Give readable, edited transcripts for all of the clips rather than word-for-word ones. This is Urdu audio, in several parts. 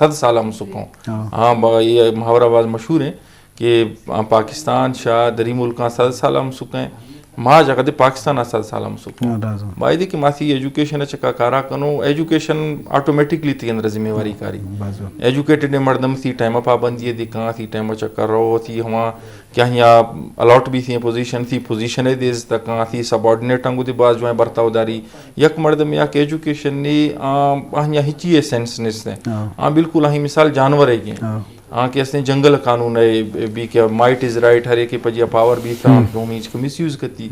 100 سالہ مسکوں ہاں یہ محاورہ باز مشہور ہیں کہ پاکستان شاہ دری ملکاں 100 سالہ مسکیں ماں جگہ پاکستان 100 سالہ مسکوں بائی دی کہ ماسی ایجوکیشن چکا کارا کنو ایجوکیشن آٹومیٹکلی تھی اندر ذمہ واری کاری ایجوکیٹڈ مردم تھی ٹائم پابندی دی کہاں تھی ٹائم چکر رہو تھی ہواں کیا یا الاٹ بھی تھی پوزیشن تھی پوزیشن دیز تک کہاں تھی سب آرڈینیٹ انگو دی باز جو ہے برتاؤ داری یک مردم یا کہ ایجوکیشن نے یا ہچی سینس نستے ہاں بالکل ہی مثال جانور ہے گئے ہاں کہ اس نے جنگل قانون ہے بھی کہ مائٹ از رائٹ ہر ایک پجیا پاور بھی تھا دومیج کو مس یوز کرتی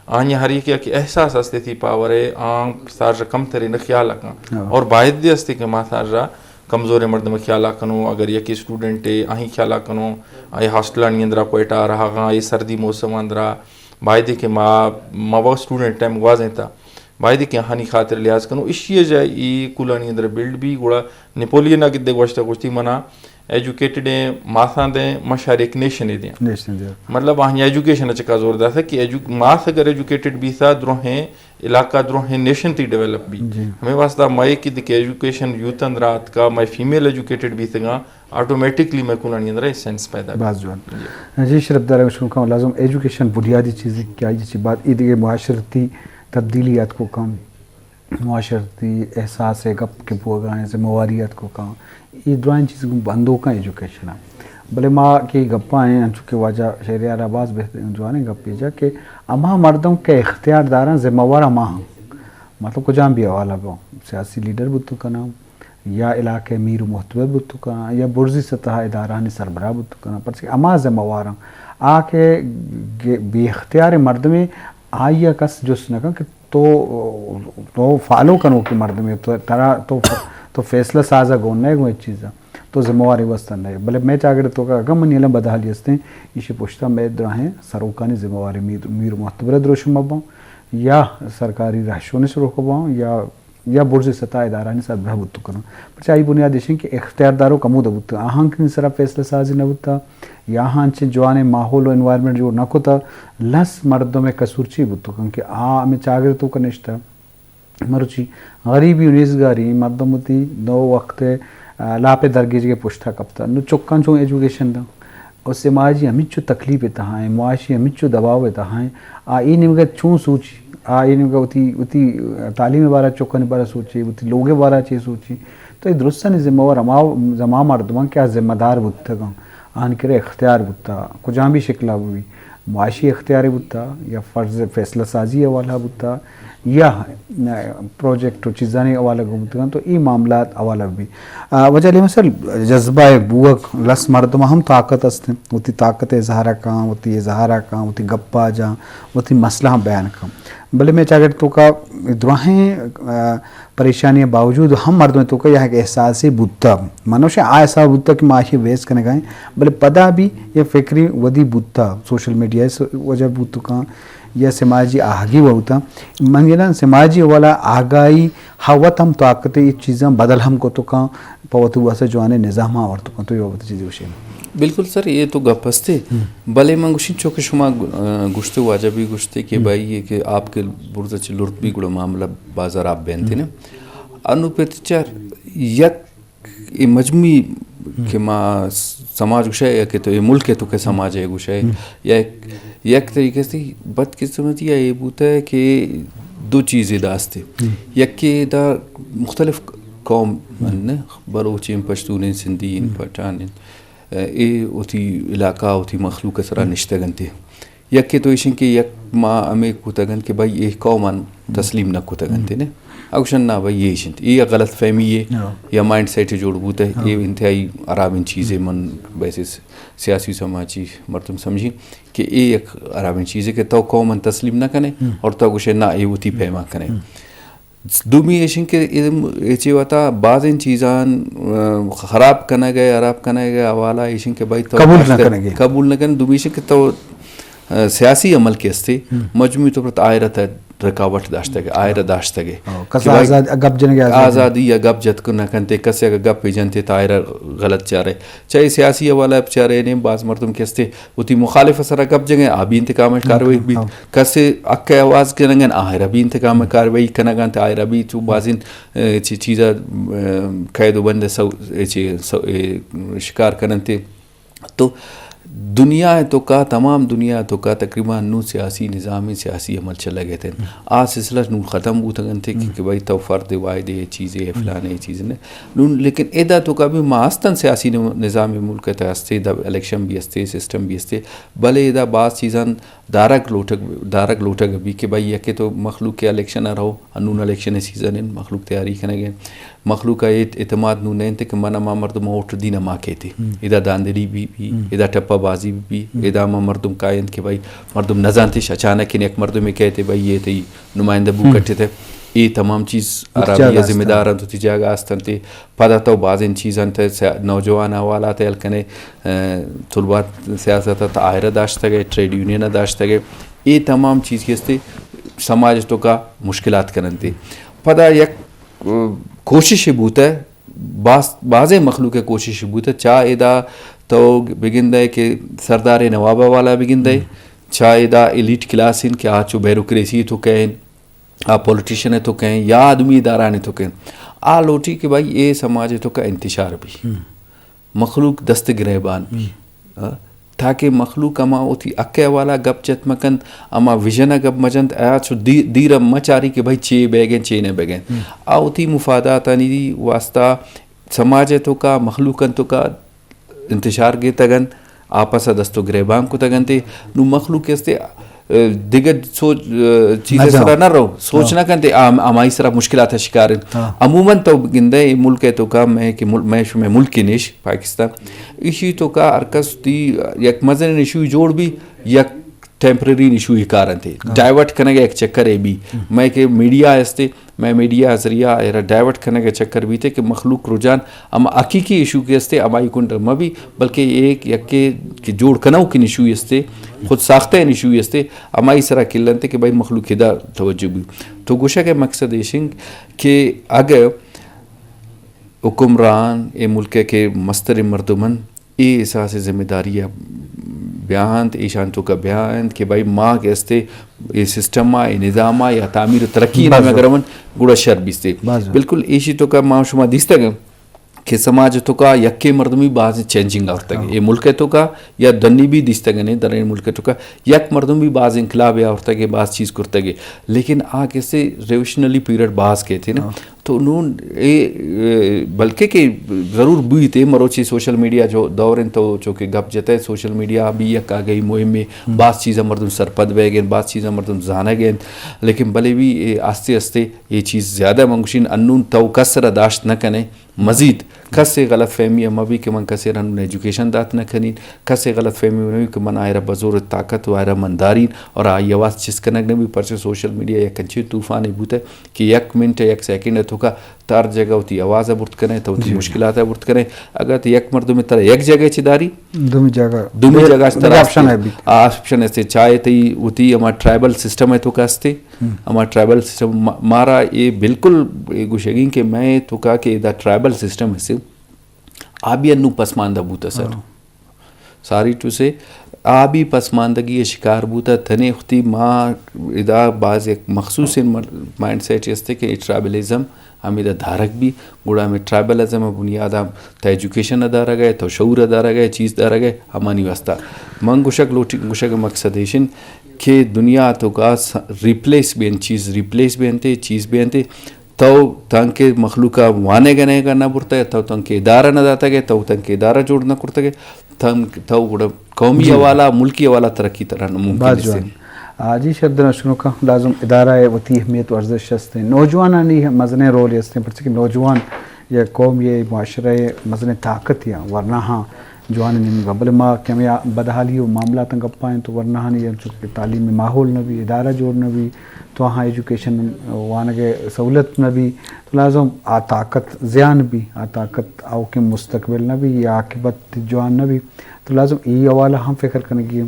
آن ہر ایک کہ احساس ہستے تھی پاور ہے آن سار کم ترے نہ خیال رکھا اور باعث دے ہستے کہ ماں سار کمزور مرد میں خیال کنو اگر یک اسٹوڈنٹ ہے آہیں خیال کنو آئی ہاسٹلانی اندرا کوئٹا رہا گاں یہ سردی موسم اندرا باعث کہ ماں اسٹوڈنٹ ٹائم گوازیں تھا باعث کہ ہانی خاطر لحاظ کنو اشیاء جائے یہ کلانی اندر بلڈ بھی گوڑا نیپولین آگے دے گوشتا گوشتی منا ایجوکیٹڈ ہیں ماسان دیں مشہر ایک نیشن دیں مطلب آہیں ایجوکیشن چکا زور دا تھا کہ ماس اگر ایجوکیٹڈ بھی تھا دروہیں علاقہ دروہیں نیشن تھی ڈیولپ بھی ہمیں واسطہ مائے کی دیکھ ایجوکیشن یوتھ اندرات کا میں فیمیل ایجوکیٹڈ بھی تھا آٹومیٹکلی میں کلانی اندر ایک سینس پیدا باز جوان جی شرف دار مشکل کا لازم ایجوکیشن بنیادی چیزیں کیا یہ بات یہ دیکھے معاشرتی تبدیلیات کو کم معاشرتی احساس ہے گپ کے بوگائیں ذمہ واریات کو کم یہ درائن چیز بندوں کا ایجوکیشن ہے بھلے ماں کی گپاں ہیں چونکہ واجہ شہریار آباز بہترین جو ہے گپ پیجا کہ اما مردوں کے اختیار داراں ذمہ وار اما ہوں مطلب کو جان بھی حوالہ گو سیاسی لیڈر بتو کا نام یا علاقے میر و محتوی بتو کا یا برزی سطح ادارانی سربراہ بتو کا نام پر اما ذمہ وار ہوں آ کے بے اختیار مرد میں آئیے کس جس نہ کہ تو فالو کنو کی مرد میں تو فیصلہ سازا گون ہے کوئی چیزا تو ذمہ واری وستن ہے بلے میں چاگر تو کا اگم منی علم بدحالی ہستے ہیں یہ پوچھتا میں دراہیں سروکانی ذمہ واری میر محتبر دروشم مباؤں یا سرکاری رہشونی سے روکو باؤں یا برز سطح ادارانی سربراہ بتو کروں پر چاہیے بنیاد دیشیں کہ اختیار داروں کمو دبتا آہاں کی سرا فیصلہ سازی نہ بتا یا آہاں چھ جوانے ماحول و انوائرمنٹ جو نہ کوتا لس مردوں میں قصور چی بتو کروں کہ ہمیں چاگر تو کنشتا مروچی غریبی نیزگاری مردم تی دو وقت لاپے درگیج کے پشتا کپتا نو چکان چون ایجوکیشن دا اور سماجی ہمیچو تکلیف اتہائیں معاشی ہمیچو دباؤ اتہائیں آئی نمگا چون سوچی آئی نمگا اتی تعلیم بارا چکان بارا سوچی اتی لوگے بارا چی سوچی تو یہ درستہ نہیں ذمہ وار زمان مردمان کیا ذمہ دار بودتا گا آن کرے اختیار بودتا کجان بھی شکلہ ہوئی معاشی اختیار بودتا یا فرض فیصلہ سازی والا بودتا یا پروجیکٹ چیزانی حوالہ گمتگان تو ای معاملات حوالہ بھی وجہ لئے مثلا جذبہ بوک لس مردم ہم طاقت ہستے ہوتی طاقت اظہارہ کام ہوتی اظہارہ کام ہوتی گپا جاں ہوتی مسئلہ بیان کام بلے میں چاگر تو کا دراہیں پریشانی باوجود ہم مردوں تو کا یہ ایک احساسی بودتا منوش ایسا بودتا کہ معاشی ویس کرنے گئیں بلے پدا بھی یہ فکری ودی بودتا سوشل میڈیا وجہ بودتو کا یا سماجی آگی ہوتا من یہ نا سماجی والا آگائی حوت ہم طاقت یہ چیزیں بدل ہم کو تو کہاں پوتو واسے جوانے نظام اور تو کہاں تو یہ وقت چیزیں ہوشے بالکل سر یہ تو گپ ہستے بلے من گوشین چوکے شما گوشتے واجہ بھی گوشتے کہ بھائی یہ کہ آپ کے برزہ چی لرد بھی گوڑا معاملہ بازار آپ بینتے نا انو پیتچار یک مجموعی کہ ماں سماج گوشہ ہے یا کہ تو یہ ملک ہے تو کہ سماج ہے گوشہ ہے یا یک طریقے سے بدقسمتی یا یہ بوتا ہے کہ دو چیزیں داستے یک کہ دا مختلف قوم بلوچین پشتونین سندھین پٹھانین اے اوتی علاقہ اوتی مخلوق سرا نشتگنتے یک کہ تو ایشن کہ یک ماں ہمیں کوتگن کہ بھائی یہ قومان تسلیم نہ کوتگنتے نا اگوشن نہ بھائی یہ ایشن یہ غلط فہمی ہے یا مائنڈ سیٹ جوڑ بوتا ہے یہ انتہائی عرابن چیزیں من ویسے سیاسی سماجی مردم سمجھی کہ یہ ایک عرابن چیز ہے کہ تو قومن تسلیم نہ کریں اور تو گوشے نہ یہ ہوتی پیما کریں دومی ایشن کے ایچے واتا بعض ان چیزان خراب کرنے گئے عراب کرنے گئے حوالہ ایشن کے بھائی قبول نہ کریں دومی ایشن کہ تو سیاسی عمل کے استے مجموعی طور پر آئرت ہے رکاوٹ داشتگے آئرہ داشتگے کس گپ جنگے آزادی یا گپ جت کو نہ کنتے کسے اگر گپ پہ جنتے تا آئرہ غلط چارے چاہے سیاسی حوالہ چارے نیم بعض مردم کستے ہوتی مخالف اثرہ گپ جنگے آبی انتقام کاروائی بھی کسے اکے آواز کنگن آئرہ بھی انتقام کاروائی کنگن تا آئرہ بھی تو بعضین چیزہ قید و بند شکار کننتے. تو دنیا تو کا تمام دنیا تو کا تقریباً نو سیاسی نظامی سیاسی عمل چلا گئے تھے آج سلسلہ نو ختم ہوتا گن تھے کہ بھائی تو فرد واحدے چیزیں فلانے چیزیں نون لیکن ادا تو کا بھی ماستن سیاسی نظام ملک ہستے دا الیکشن بھی ہستے سسٹم بھی ہستے بھلے ادا بعض چیزاں دارک لوٹک بھی کہ بھائی یکے تو مخلوق کے الیکشن نہ رہو انون الیکشن سیزن مخلوق تیاری کرنے گئے مخلوق کا اعتماد نو نہیں تھے کہ منہ ماں مردم اوٹ دی نہ ماں کہتے ادا داندری بھی ادا ٹپا بازی بھی ادا ماں مردم قائد کہ بھائی مردم نہ جانتے اچانک ایک مردم میں کہتے بھائی یہ تھی نمائندہ بو کٹے تھے یہ تمام چیز عربی ذمہ دار تو جگہ آستن تھے پتہ تو بعض ان چیزاں تھے نوجوان حوالات ہلکنے طلبات سیاست آئرہ داشتہ گئے ٹریڈ یونین داشتہ گئے یہ تمام چیز کے سماج تو کا مشکلات کرن تھے پتہ یک کوشش بوتا ہے بعض مخلوق کوشش بوتا ہے چاہ ادا تو بگن دے کہ سردار نوابہ والا بگن دے چاہ ادا ایلیٹ کلاس ان کہ آج بیروکریسی تو کہیں آ پولیٹیشن تو کہیں یا آدمی ادارہ تو کہیں آ لوٹی کہ بھائی یہ سماج تو کا انتشار بھی مخلوق دست گریبان بھی تاکہ مخلوق اما ہوتی اکے والا گپ چت مکن اما ویژن گپ مجند آیا چھو دیر مچاری کہ بھائی چے بیگیں چے نہ بیگیں آوتی مفادات آنی واسطہ سماج تو کا مخلوقن تو کا انتشار گے تگن آپس دستو گریبان کو تگن تے نو مخلوق کہستے دیگر سوچ چیزیں سرا نہ رہو سوچنا کنتے آمائی سرا مشکلات شکارن عموماً تو گندے ملک تو کا میں ملک کی نیش پاکستان ایشی تو کا ارکس دی یک مزن نشوی جوڑ بھی یک ٹیمپرری نشوی کارن تھے ڈائیورٹ کرنے گا ایک چکر ہے بھی میں کہ میڈیا ہستے میں میڈیا ذریعہ ایرا ڈائیورٹ کرنے کا چکر بھی تھے کہ مخلوق رجحان اما حقیقی ایشو کے ہستے امائی کنڈر میں بھی بلکہ ایک یکے کہ جوڑ کناؤ کی نشوی ہستے خود ساختہ نشوی ہستے امائی سرا کلن تھے کہ بھائی مخلوق ہدا توجہ بھی تو گوشہ کے مقصد ایشنگ کہ اگر حکمران اے ملک کے مستر مردمن اے احساس ذمہ داریہ بیان ایشان تو کا بیان کہ بھائی ماں کے استے یہ سسٹم یہ نظام یا تعمیر ترقی نہ مگرمن گوڑا شر بیستے بالکل ایشی تو کا ماں شما دیستا گا کہ سماج تو کا یکے مردمی بعض چینجنگ آورتا گا یہ ملک تو کا یا دنی بھی دیستا گا نہیں درین ملک تو کا یک مردم بھی بعض انقلاب آورتا گا بعض چیز کرتا گا لیکن آگے سے ریوشنلی پیریڈ بعض کہتے نا تو انہوں بلکہ کہ ضرور بھی تھے مروچی سوشل میڈیا جو دورن تو چونکہ گپ جتا ہے سوشل میڈیا بھی یک آ گئی مہم میں بعض چیزیں مردم سرپد بہ گئے بعض چیزیں مردم زانا گئے لیکن بلے بھی آستے آستے یہ چیز زیادہ منگوشین انون تو کسر داشت نہ کنے مزید کسے غلط فہمی اما بھی کہ من کسے رن ایجوکیشن دات نہ کنین کسے غلط فہمی انہوں کہ من آئرہ بزور طاقت و آئرہ مندارین اور آئی آواز چیز کنک نے بھی پرچے سوشل میڈیا یک کنچے طوفان بوتا ہے کہ یک منٹ یک سیکنڈ ہے تو کا تار جگہ ہوتی آواز برت کریں تو ہوتی مشکلات برت کریں اگر تو یک مردوں میں طرح یک جگہ چداری دومی جگہ اس طرح آپشن ہے چاہے تی ہوتی ہمارا ٹرائبل سسٹم ہے تو کا ہستے ہمارا ٹرائبل سسٹم مارا یہ بالکل گوشگین کہ میں تو کہا کہ دا ٹرائبل سسٹم ہے سے آبی انو پسماندہ بوتا سر ساری تو سے آبی پسماندگی شکار بوتا تھنے اختی ماں ادا بعض ایک مخصوص مائنڈ سیٹ ہستے کہ ٹرائبلزم ہمیں دا دھارک بھی گوڑا ہمیں ٹرائبلزم بنیاد ہم تا ایجوکیشن ادارہ گئے تو شعور ادارہ گئے چیز دارہ گئے ہمانی واسطہ من گوشک مقصد ایشن کہ دنیا تو کا ریپلیس بھی چیز ریپلیس بھی انتے چیز بھی انتے تو تنکہ مخلوقہ وانے گنے کرنا پڑتا ہے تو تنکہ ادارہ نہ داتا گئے تو تنکہ ادارہ جوڑنا کرتا گئے تو گوڑا قومی حوالہ ملکی حوالہ ترقی طرح ممکن ہے جی شردن اشکنوں کا لازم ادارہ ہے وتی اہمیت ورزش ہستے نوجوانانی مزنے رول ہستے پرچہ کہ نوجوان یا قوم یہ معاشرہ مزنے طاقت یا ورنہ ہاں جوان نہیں بل ماں کہ ہمیں بدحالی و معاملات گپائیں تو ورنہ نہیں چونکہ تعلیم ماحول نہ بھی ادارہ جوڑ نہ بھی تو ہاں ایجوکیشن وانگے سہولت نہ بھی تو لازم آ طاقت زیان بھی آ طاقت آؤ کے مستقبل نہ بھی یا عاقبت جوان نہ بھی تو لازم ای حوالہ ہم فکر کرنے کی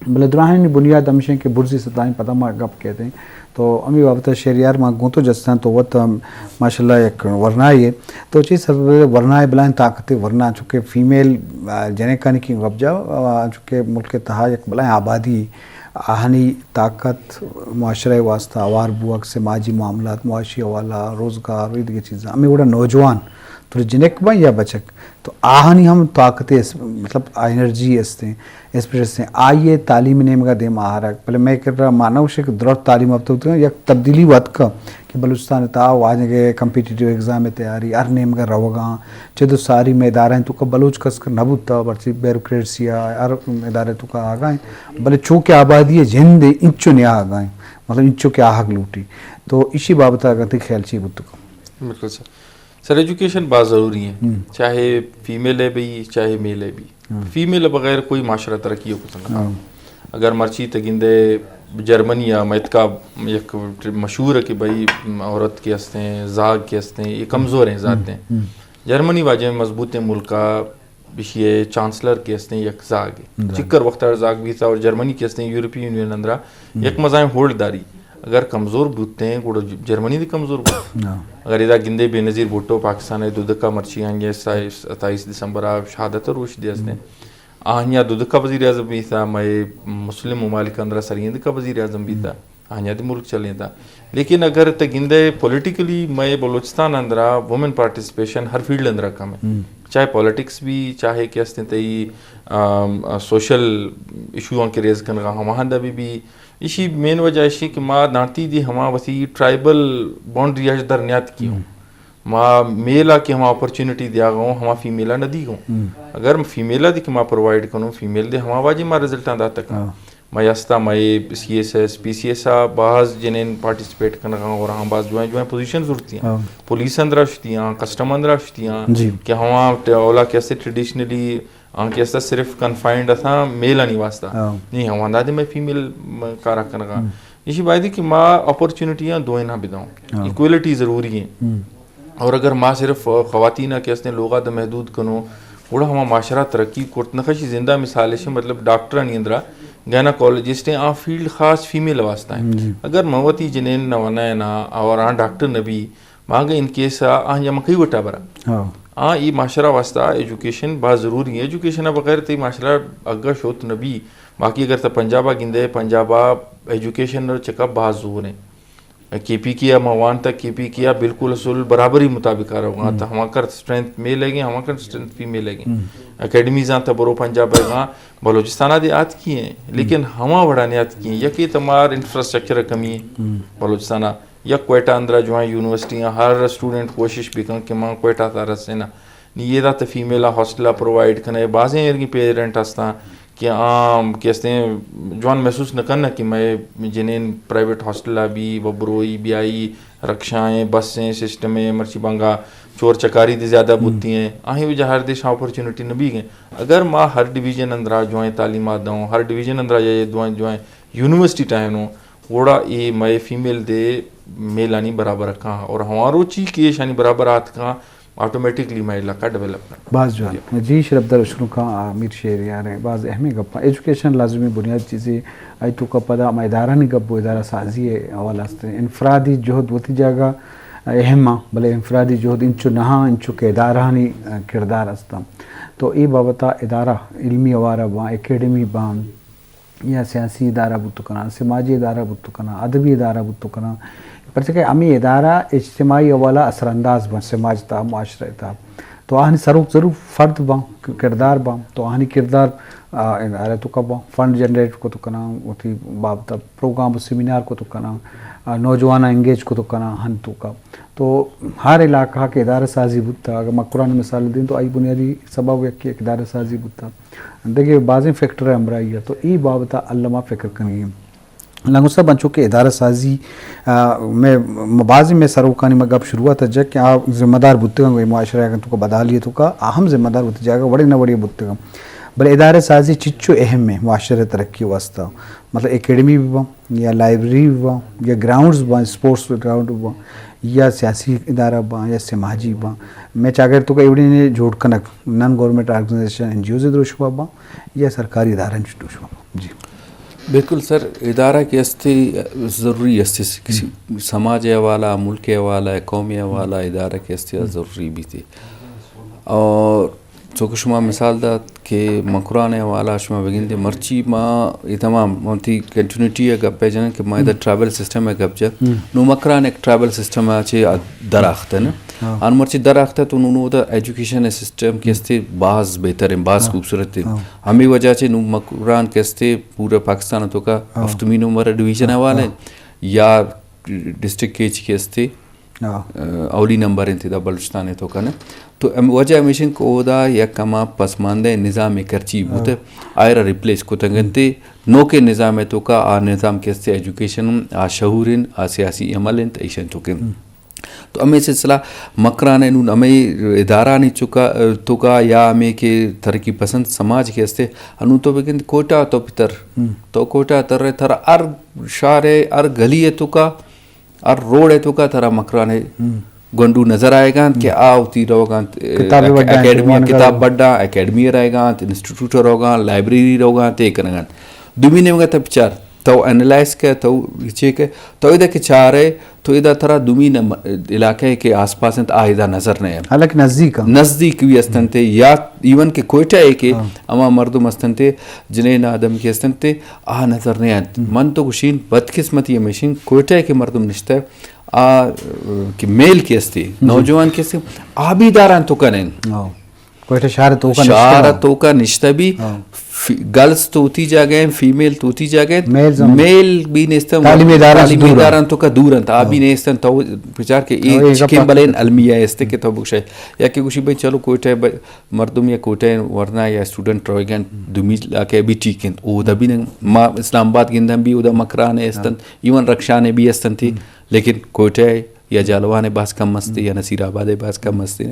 بلے دراہنی بنیاد ہمیشہ کہ برزی ستائیں پتہ ما گپ کہتے ہیں تو امی بابتا شہریار ماں گونتو جستان تو وہ ماشاء اللہ ایک ورنائی ہے تو چیز سب ورنائی بلائیں طاقت ورنہ چونکہ فیمیل جنے کانی کی گپ جاؤ چونکہ ملک تہا ایک بلائیں آبادی آہنی طاقت معاشرے واسطہ آوار بوک سماجی معاملات معاشی حوالہ روزگار یہ دیگر چیزیں ہمیں بڑا نوجوان تو جنک بائیں یا بچک تو آہنی ہم طاقتیں مطلب انرجی استے اسپرس ہیں آئیے تعلیم نیم کا دیم آہارا پہلے میں کر رہا مانو شک درست تعلیم اب تو یک تبدیلی وقت کا کہ بلوچستان تاؤ آج کے کمپیٹیٹیو ایگزام تیاری ہر نیم کا روگاں چدو ساری میں ادارہ ہیں تو کا بلوچ کس کر نبوت تا برچی بیروکریٹسیا ہر ادارے تو کا آگائیں بلے چونکہ آبادی جھند انچو نیا آگائیں مطلب انچو کے آہگ لوٹی تو اسی بابتا کرتے خیال چی بتو کا بالکل سر ایجوکیشن بہت ضروری ہے چاہے فیمیل ہے بھی چاہے میل ہے بھی فیمیل بغیر کوئی معاشرہ ترقی ہو اگر مرچی تگندے جرمنی یا میتکا ایک مشہور ہے کہ بھائی عورت کے ہستے ہیں زاگ کے ہستے ہیں یہ کمزور ہیں ذات ہیں جرمنی واجہ مضبوط ملکہ بشیے چانسلر کے ہستے ہیں یک زاگ ہے چکر وقت زاگ بھی تھا اور جرمنی کے ہستے ہیں یورپی یونین اندرا یک مزائیں ہولڈ داری اگر کمزور بوتے ہیں گوڑا جرمنی دی کمزور بوتے اگر ادا گندے بے نظیر بھٹو پاکستان ہے دودکا مرچی آنگے 27 دسمبر شہادت روش دے ہستے ہیں آہنیا دودکا وزیر اعظم بھی تھا میں مسلم ممالک اندرا سریند کا وزیر اعظم بھی تھا آہنیا دی ملک چلیں تھا لیکن اگر تگندے پولیٹیکلی میں بلوچستان اندرا وومن پارٹیسپیشن ہر فیلڈ اندرا کم ہے چاہے پولیٹکس بھی چاہے کہ ہستے تی سوشل ایشو کے ریز کنگا ہماں دا بھی اسی مین وجہ اسی کہ ماں دانتی دی ہما وسی ٹرائبل باؤنڈری آج در نیات کی ہوں ماں میلا کی ہما اپرچونٹی دیا گا ہوں ہما فیمیلا نہ دی گوں اگر فیمیلا دی کہ ماں پرووائڈ کروں فیمیل دی ہما واجی ماں رزلٹان دا تک میں یستا میں C S S P C S آ بعض جنہیں پارٹیسپیٹ کرنا گا اور ہاں بعض جو ہیں پوزیشنز ہوتی ہیں پولیس اندرا شتی ہیں کسٹم اندرا شتی ہیں کہ ہما اولا کیسے ٹریڈیشنلی آنکہ ایسا صرف کنفائنڈ تھا میل نہیں واسطہ نہیں ہم اندازے میں فیمیل کارا کرنا اسی بات ہے کہ ماں اپرچونٹیاں دو نہ بداؤں ایکویلٹی ضروری ہیں اور اگر ماں صرف خواتین کے اس نے لوگا دا محدود کنو بڑا ہما معاشرہ ترقی کوٹ نخشی زندہ مثال ہے مطلب ڈاکٹر نہیں اندرا گائناکالوجسٹ ہیں آ فیلڈ خاص فیمیل واسطہ ہیں اگر موتی جنین نوانا ہے نا اور آن ڈاکٹر نبی مانگے ان کیس آن یا مکئی وٹا برا یہ معاشرہ واسطہ ایجوکیشن بہت ضروری ہے ایجوکیشن بغیر تو معاشرہ اگر شوت نبی باقی اگر تو پنجابہ گندے پنجابہ ایجوکیشن چکا بہت زور ہیں کے پی کیا موان تک کے پی کیا بالکل اصول برابری مطابق آ رہا تو ہما کر اسٹرینتھ میں لگیں ہما کر اسٹرینتھ بھی میں لگیں اکیڈمیز آتا برو پنجاب ہے بلوچستان آدھے آت کی ہیں لیکن ہما بڑھانے آت کی ہیں یکی تمہار انفراسٹرکچر کمی ہے بلوچستان یا کوئٹہ اندرا جو ہیں یونیورسٹیاں ہر اسٹوڈنٹ کوشش بھی کریں کہ ماں کوئٹہ تارس سے نا یہ دا تو فیمیلا ہاسٹلہ پرووائڈ کرنے بعضیں ارگی پیرنٹ ہستا کہ عام کہتے ہیں جوان محسوس نہ کرنا کہ میں جنہیں پرائیویٹ ہاسٹلہ بھی وبروئی بیائی رکشائیں بسیں سسٹمیں مرچی بنگا چور چکاری دی زیادہ بوتی ہیں آہیں وجہ ہر دیش اپرچونٹی نہ بھی گئیں اگر ماں ہر ڈویژن اندرا جو ہیں تعلیمات دوں ہر ڈویژن اندرا یہ جو ہیں یونیورسٹی ٹائم ہوں وڑا یہ میں فیمیل دے میلانی برابر رکھا اور ہمارو چی کی شانی برابر آت کا آٹومیٹکلی میں علاقہ ڈیولپ بعض جو ہے جی شرف در شروع کا امیر شہر یار ہیں بعض اہمی گپا ایجوکیشن لازمی بنیاد چیزیں آئی تو کا پدا میں ادارہ نہیں گپ ادارہ سازی ہے حوالہ سے انفرادی جہد وتی جگہ اہم بلے انفرادی جہد انچو نہاں انچو کے ادارہ نہیں کردار ہستا تو ای بابتا ادارہ علمی اوارہ باں اکیڈمی باں یا سیاسی ادارہ بتو کنا سماجی ادارہ بتو کنا ادبی ادارہ بتو کنا پرچہ کہ امی ادارہ اجتماعی حوالہ اثر انداز بن سماج تا معاشرہ تا تو آہنی سروک ضرور فرد باں کردار باں تو آہنی کردار ادارہ تو کا باں فنڈ جنریٹ کو تو کنا وتی بابتا پروگرام سیمینار کو تو کنا نوجوانہ انگیج کو تو کنا ہن تو کا تو ہر علاقہ کے ادارہ سازی بتا اگر میں قرآن مثال دیں تو آئی بنیادی سبب ہے کہ ادارہ سازی بتا دیکھیے بعضیں فیکٹر امرائی ہے تو ای بابتا علامہ فکر کرنی ہے لنگو صاحب بنچوں کے ادارہ سازی میں بعضی میں سروکانی میں گپ شروعات ہے کہ آپ ذمہ دار بتے گا معاشرہ اگر تو کا بدالیتوں کا اہم ذمہ دار ہوتے جائے گا بڑے نہ بڑے بتے گا بلے ادارہ سازی چچو اہم ہے معاشرہ ترقی واسطہ مطلب اکیڈمی بھی باں یا لائبریری بھی باں یا گراؤنڈز باں اسپورٹس گراؤنڈ باں یا سیاسی ادارہ باں یا سماجی باں میں چاگر تو کا ایوڑی نے جوڑ کنک non government organization N G Os درو شبہ باں یا سرکاری ادارہ شبہ باں جی بالکل سر ادارہ کے ہستے ضروری ہستے کسی سماج حوالہ ملک حوالہ قومی حوالہ ادارہ کے ہستے ضروری بھی تھے اور چونکہ شما مثال دا کہ مقران حوالہ شما بگن دے مرچی ما یہ تمام منتی کنٹینیوٹی ہے گپ پہ جانا کہ ما ادھر ٹریول سسٹم ہے گپ جا نو مقران ایک ٹریول سسٹم ہے چھے دراخت ہے نا ان مرچی دراخت ہے تو انہوں دا ایجوکیشن سسٹم کے ہستے بعض بہتر ہیں بعض خوبصورت ہیں ہمیں وجہ چھے نو مقران کے ہستے پورا پاکستان تو کا ہفتمی نمبر ڈویژن حوالہ یا ڈسٹرکٹ کیچ کے ہستے اولی نمبر انتدا بلوچستان ہے تو کا نا تو وجہ ہمیشن کو دا یا کما پسماندہ نظام کرچی ہوتا ہے آئرہ ریپلیس کو تنگنتے نو کے نظام ہے تو کا آ نظام کے ہستے ایجوکیشن آ شعورن آ سیاسی عمل انت ایشن تو کے تو ہمیں سلسلہ مقران انہوں ہمیں ادارہ نہیں چکا تو کا یا ہمیں کہ ترقی پسند سماج کے ہستے انہوں تو بگن کوٹا تو پتر تو کوٹا تر رہے تھر ار شہر ہے ار گلی ہے تو کا ار روڈ ہے تو کا تھرا مقران ہے گنڈو نظر آئے گا کہ آوتی رہو گا اکیڈمی کتاب بڑھا اکیڈمی رہے گا انسٹیٹیوٹ رہو گا لائبریری رہو گا تے کرنے گا دومی نے مگا تب چار تو انالائز کیا تو چیک ہے تو ادھا کے چار ہے تو ادھا تھرا دومی علاقے کے آس پاس ہیں تو آہدہ نظر نہیں ہے حالانکہ نزدیک بھی استن تھے یا ایون کہ کوئٹہ ہے کہ اما مردم استن تھے جنین آدم کے استن تھے نظر نہیں ہے من تو گشین بدقسمتی ہمیشین کوئٹہ ہے کہ مردم نشتہ ہے کہ میل کے استے نوجوان کے استے آبی داران تو کا نہیں کوئٹہ شہر تو کا نشتہ بھی گرلز تو ہوتی جا گئے فیمیل تو ہوتی جا گئے میل بھی نیستم تعلیمی اداران تو کا دورن تا آبی نیستم تو پچار کے چکم بلین علمیہ استے کہ تو بکشای یا کہ کچھ بھئی چلو کوئٹہ مردم یا کوئٹہ ورنہ یا اسٹوڈنٹ روئے گئن دومی لاکے بھی ٹھیکن او دا بھی ما اسلام آباد گندن بھی او دا مکران استن ایون رکشانے بھی استن تھی لیکن کوئٹہ یا جالوان باس کم مستے یا نصیر آباد باس کم مستے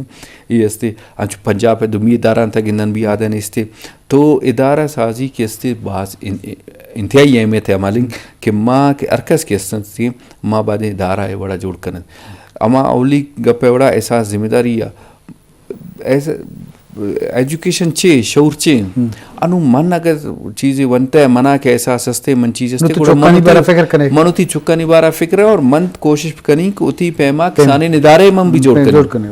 یہ استے انچو پنجاب دمی اداران تا گندن بھی آدھن استے تو ادارہ سازی کے استے باس انتہائی اہمیت ہے ہماری کہ ماں کے ارکس کے استن تھی ماں بعد ادارہ ہے بڑا جوڑ کرن اما اولی گپے بڑا احساس ذمہ داری یا ایسا ایجوکیشن چے شعور چے انو من اگر چیزیں ونتا ہے منا کے احساس ہستے من چیز ہستے منو تھی چکا نہیں بارا فکر ہے اور من کوشش کریں کہ اتی پیما کسانے ندارے من بھی جوڑ کریں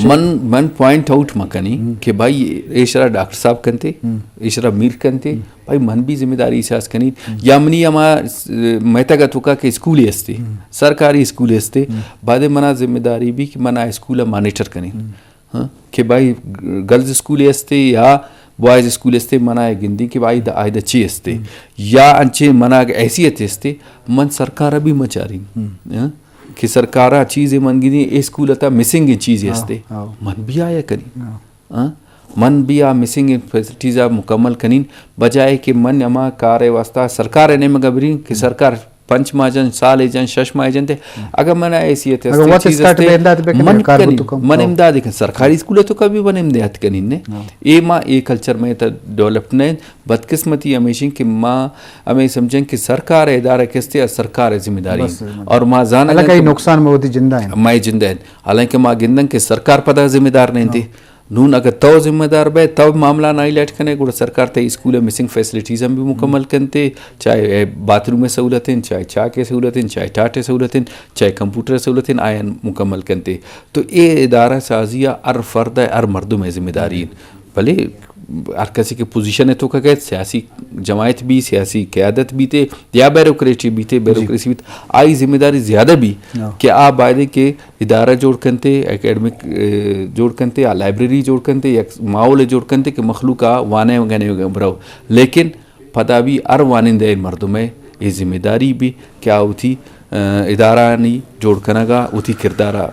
من پوائنٹ آؤٹ مکنی کہ بھائی ایشرا ڈاکٹر صاحب کنتے ایشرا میر کنتے بھائی من بھی ذمہ داری احساس کنی یا منی اما مہتا گا توکا کہ اسکولی ہستے سرکاری اسکولی ہستے بعد منا ذمہ داری بھی کہ منا اسکول مانیٹر کنی کہ بھائی گرلز اسکول ہستے یا بوائز اسکول ہستے منا گندی کہ بھائی آئیدہ چی ہستے یا انچے منا حیثیت ہستے من سرکارہ بھی مچاری کہ سرکارہ چیزیں من گندی اے اسکول تا مسنگ چیزیں ہستے من بھی آیا کنی من بھی آ مسنگ فیسلٹیزہ مکمل کنین بجائے کہ من اما کار واسطہ سرکار نے مگبرین کہ سرکار 5 ماہ جن سال جن 6 ماہ جن تے اگر من حیثیت ہے من امداد کن سرکاری اسکول تو کبھی من امداد کنین نے اے ماں اے کلچر میں تا ڈیولپ نہیں بدقسمتی ہمیشہ کہ ماں ہمیں سمجھیں کہ سرکار ادارہ کستے سرکار ذمہ داری اور ماں زانا کئی نقصان میں ہوتی جندہ ہیں ماں جندہ ہیں حالانکہ ماں گندن کہ سرکار پتہ ذمہ دار نہیں تھی نون اگر تو ذمہ دار بے تب معاملہ نہ لیٹ کرنے گوڑا سرکار تے اسکول مسنگ فیسلٹیز ہم بھی مکمل کرتے چاہے باتھ روم میں سہولتیں چاہے چاہ کے سہولتیں چاہے ٹاٹے سہولتیں چاہے کمپیوٹر سہولتیں آئین مکمل کرتے تو اے ادارہ سازیہ ار فرد ہے ار مردم ہے ذمہ داری بھلے ہر کسی کے پوزیشن ہے تو کہ گئے سیاسی جماعت بھی سیاسی قیادت بھی تھے یا بیروکریٹی بھی تھے بیروکریسی بھی آئی ذمہ داری زیادہ بھی کہ آپ باعدے کے ادارہ جوڑ کنتے اکیڈمک جوڑ کنتے یا لائبریری جوڑ کنتے یا ماحول جوڑ کنتے کہ مخلوقہ وانے وگانے برو لیکن پتہ بھی ار وانندہ مردوں میں یہ ذمہ داری بھی کیا ہوتی ادارہ نہیں جوڑ کرنا گا اتی کردارہ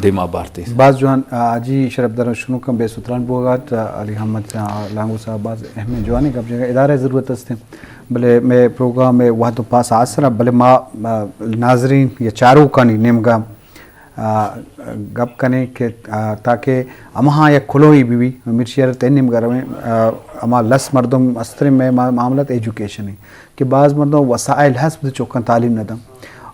دیما بارتے بعض جوان آجی شرف در شنو کم بے ستران بوگات علی حمد لانگو صاحب بعض اہم جوانی کب جگہ ادارہ ضرورت ہستے بلے میں پروگرام میں وہاں تو پاس آسرہ بلے ما ناظرین یا چاروں کانی نمگا گپ کنے کہ تاکہ امہاں یا کھلوئی بھی مرشیر تینیم گھر میں اما لس مردم استر میں معاملت ایجوکیشن ہے کہ بعض مردم وسائل حسب چوکن تعلیم ندم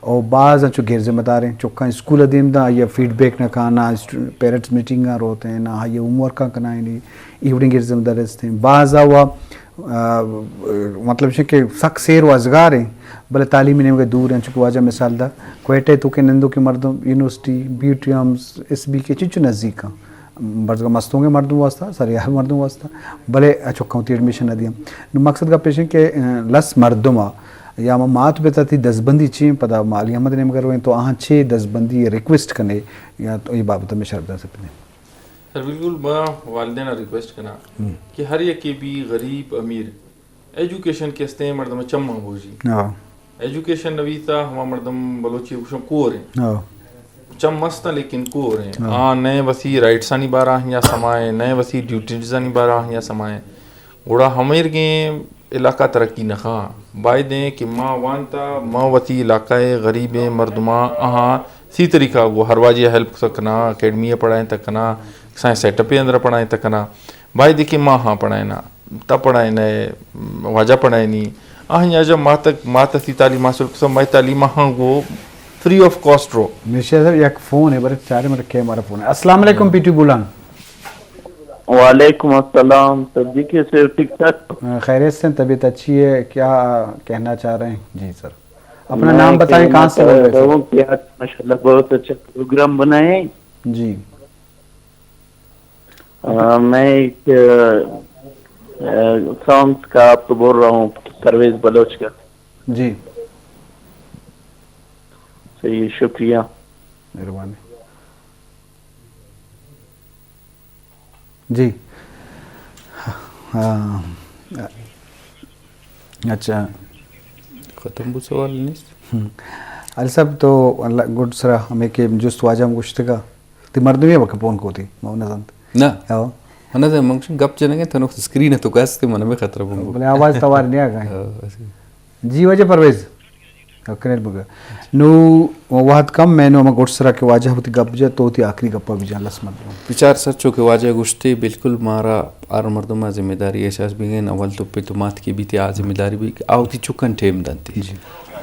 اور بعض انچو غیر ذمہ دار ہیں چوکا اسکول دیم دا یا فیڈ بیک نہ کھانا پیرنٹس میٹنگ روتے ہیں نہ یہ ہوم ورک کا کنا نہیں ایوننگ غیر ذمہ دار ہیں بعض ہوا مطلب کہ سخت سیر و ازگار ہیں بلے تعلیمی نیم کے دور ہیں چونکہ واجہ مثال دا کوئٹے تو کہ نندو کے مردم یونیورسٹی بیوٹیمز اس بی کے چنچو نزدیک ہیں برزگا مستوں کے مردوں واسطہ سریاح مردوں واسطہ بلے چکاؤں تی ایڈمیشن نہ دیا مقصد کا پیش ہے کہ لس مردمہ یا مات پہ تھی دزبندی چین پتہ مالی احمد نے مگر ہوئے تو آہاں 6 دزبندی ریکویسٹ کرنے یا تو یہ بابت میں شرط دے سکتے ہیں. سر بالکل میں والدین ریکویسٹ کرنا کہ ہر ایک کے بھی غریب امیر ایجوکیشن کے استے مردم چمہ بوجی ایجوکیشن نوی تا ہما مردم بلوچی وشم کور ہیں چم مستا لیکن کور ہیں نئے وسیع رائٹسانی بارہ یا سمائے نئے وسیع ڈیوٹیزانی بارہ یا سمائے گوڑا ہمیر گئے علاقہ ترقی نخواہ بائی دیں کہ ماں وانتا ماں وتی علاقہ غریب مردماں آہاں سی طریقہ وہ ہر واجی ہیلپ سکنا اکیڈمی پڑھائیں تکنا سائنس سیٹ اپے اندر پڑھائیں تکنا بائی دیں کہ ماں ہاں پڑھائیں نا تا پڑھائیں نئے واجہ پڑھائیں نہیں آہاں یا جب ماں تسی تعلیم حاصل کسا مائی تعلیم ہاں وہ فری آف کاسٹ رو. مرشد صاحب ایک فون ہے برے چارے میں رکھے ہمارا فون ہے. السلام علیکم پی ٹی بولان. وعلیکم السلام سر جی کیسے ٹھیک ٹھاک خیریت سے طبیعت اچھی ہے کیا کہنا چاہ رہے ہیں؟ جی سر اپنا نام بتائیں کہاں سے بول رہے ہیں؟ ماشاءاللہ بہت اچھا پروگرام بنائے جی. میں ایک سانگس کا آپ کو بول رہا ہوں پرویز بلوچ کا. جی صحیح شکریہ مہربانی. جی ہاں اچھا ختم بو سوال نہیں علی صاحب تو اللہ گڈ سرا ہمیں کہ جست واجہ ہم گشتے کا تی مردمی ہے وقت پون کو تھی مونا زانت نا ہاں نا منگشن گپ جنگے تنو سکرین ہے تو کہستے منہ میں خطرہ بھونگو بلے آواز توار نہیں آگا. جی وجہ پرویز کنیٹ بگا نو واحد کم میں نو گوٹ سرا کے واجہ ہوتی گپ جا تو ہوتی آخری گپا بھی جان لس مردم بچار سچو کے واجہ گشتے بالکل مارا آر مردم ذمہ داری احساس بھی گئے اول تو پہ تو مات کی بھی تھی آ ذمہ داری بھی آوتی چکن ٹیم دانتی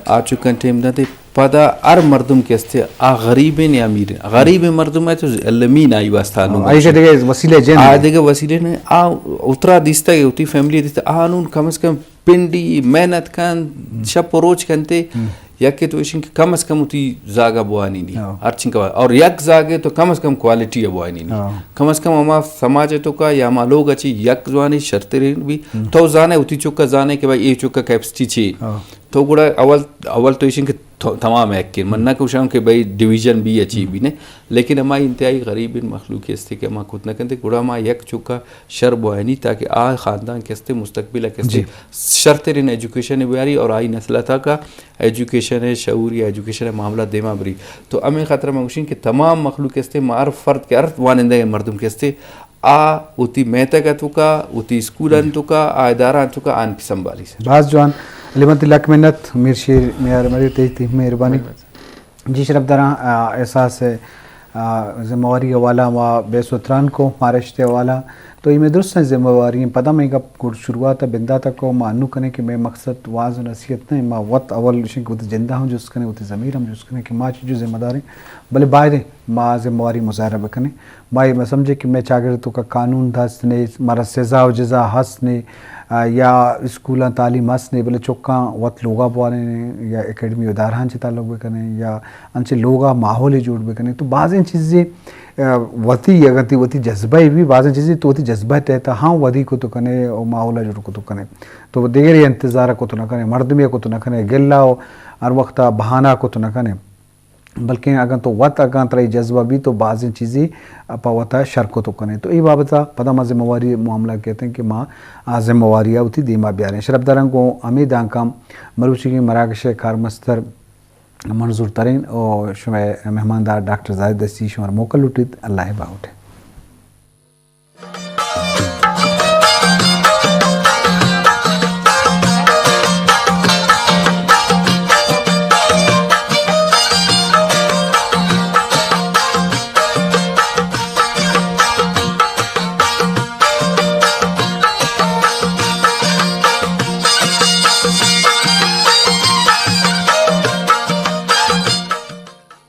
آ چکن ٹیم دانتی پدا آر مردم کے استے آ غریبین یا امیر غریب مردم ہے تو علمین آئی واسطانوں آئیسے دیکھے وسیلے جن آ دیکھے وسیلے نے آ اترا دیستا ہے ہوتی فیملی دیستا آنون کم از کم پنڈی محنت کن شب و روچ کنتے یا کہ تو اشن کم از کم ہوتی زاگہ بوانی نہیں ارچن کا اور یک زاگے تو کم از کم کوالٹی بوانی نہیں کم از کم ہما سماجے تو کا یا ہما لوگ اچھی یک زوانی شرطے رہن بھی تو زانے ہوتی چکا زانے کہ بھائی یہ چکا کیپسٹی چھے تو گوڑا اول تو اشن کے تمام ایک کے من نہ کوشاں کہ بھائی ڈویژن بھی اچھی بھی نے لیکن ہماری انتہائی غریب مخلوق استے کہ ہما خود نہ کرتے گوڑا ہما یک چکا شر بوانی تاکہ آ خاندان کستے مستقبل کستے شرط رہن ایجوکیشن بیاری اور آئی نسلہ تھا کا ایجوکیشن ہے شعور یا ایجوکیشن ہے معاملہ دیما بری تو ہمیں خطرہ منگوشین کہ تمام مخلوق استے مار فرد کے ارت وانندہ مردم کستے آ اوتی میتا کا تو کا اوتی اسکولان تو کا آ اداران تو کا آن پی سنبھالی سے باز جوان علمت اللہ منت میر شیر میار مری تیجتی مہربانی. جی شرف دراں احساس ذمہ واری والا و بے ستران کو مارشتے والا تو یہ میں درست ہیں ذمہ واری ہیں پتہ میں کب شروعات بندہ تک کو مانو کرنے کہ میں مقصد واضح و نصیحت نہیں ماں وقت اول شن کو زندہ ہوں جس کرنے ہوتی ضمیر ہم جس کرنے کہ ماں جو ذمہ دار ہیں بلے باہر ماں ذمہ واری مظاہرہ بکنے ماں میں سمجھے کہ میں چاگردوں کا قانون دست نے مارا سزا و جزا ہس نے یا اسکولاں تعلیم ہس نے بلے چوکاں وقت لوگا بوانے یا اکیڈمی ادارہاں سے تعلق بکنے یا انچے لوگا ماحول جوڑ بکنے تو بعض ان چیزیں وتی اگر تی وتی جذبہ بھی بعض چیزیں تو وتی جذبہ تہتا ہاں ودی کو تو کنے اور ماحولہ جوڑ کو تو کنے تو دیگر انتظار کو تو نہ کنے مردمی کو تو نہ کنے گلہ ہر وقت بہانہ کو تو نہ کنے بلکہ اگر تو وقت اگر ترائی جذبہ بھی تو بعض چیزیں اپا وطا شر کو تو کنے تو ای بابتا پتہ ماں ذمہ واری معاملہ کہتے ہیں کہ ماں ذمہ واری ہوتی دیما بیاریں شرف داران کو امید آنکام مروچی کی مراکش کارمستر منظور ترین اور شمع مہماندار ڈاکٹر زاہد دستی شمار موکل اٹھت اللہ باؤٹھے